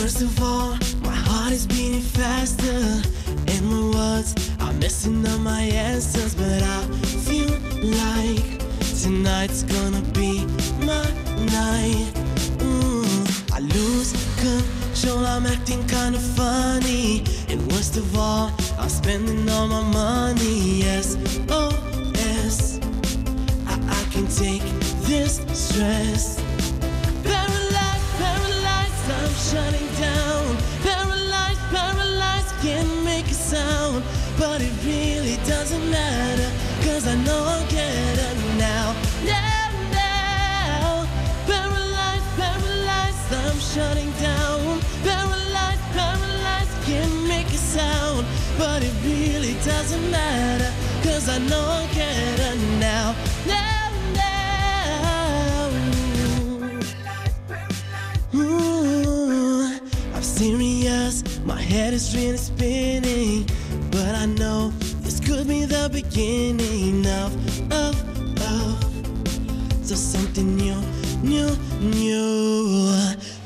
First of all, my heart is beating faster, and my words are missing all my answers. But I feel like tonight's gonna be my night. I lose control, I'm acting kinda funny, and worst of all, I'm spending all my money. Yes, oh yes, I can take this stress. Paralyzed, paralyzed, I'm shutting down. Paralyzed, paralyzed, can't make a sound. But it really doesn't matter, 'cause I know I'll get her now. Now, now. Paralyzed, paralyzed, I'm shutting down. Paralyzed, paralyzed, can't make a sound. But it really doesn't matter, 'cause I know I'll get her now. Now, now. I'm serious, my head is really spinning, but I know this could be the beginning of so something new.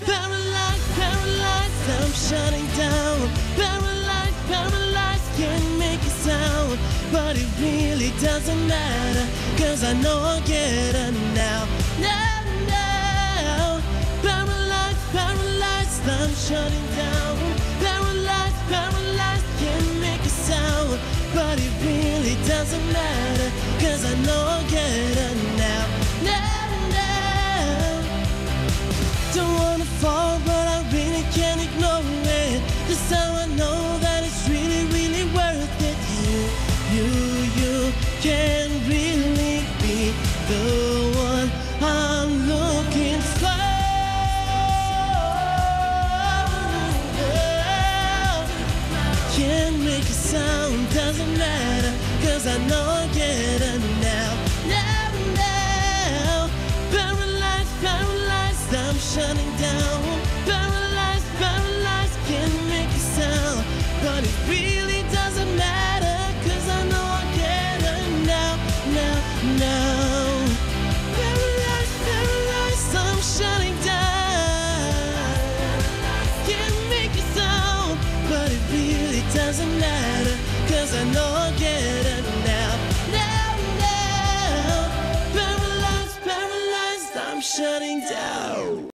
Paralyzed, paralyzed, I'm shutting down. Paralyzed, paralyzed, can't make a sound. But it really doesn't matter, 'cause I know I'll get her now. Now, now. Paralyzed, paralyzed, I'm shutting down. Paralyzed, paralyzed, can't make a sound. But it really doesn't matter, 'cause I know I'll get her now. Now, now. Don't wanna fall, but I really can't ignore it. This time I know that it's really, really worth it. You can really be the one I'm looking for. Can't make a sound, doesn't matter, 'cause I know I'll get her now. Now, now. Paralyzed, paralyzed, I'm shutting down. Paralyzed, paralyzed, can't make a sound. But it really doesn't matter, 'cause I know I'll get her now, now, now. Paralyzed, paralyzed, I'm shutting down. Can't make a sound, but it really doesn't matter, 'cause I know I'll get her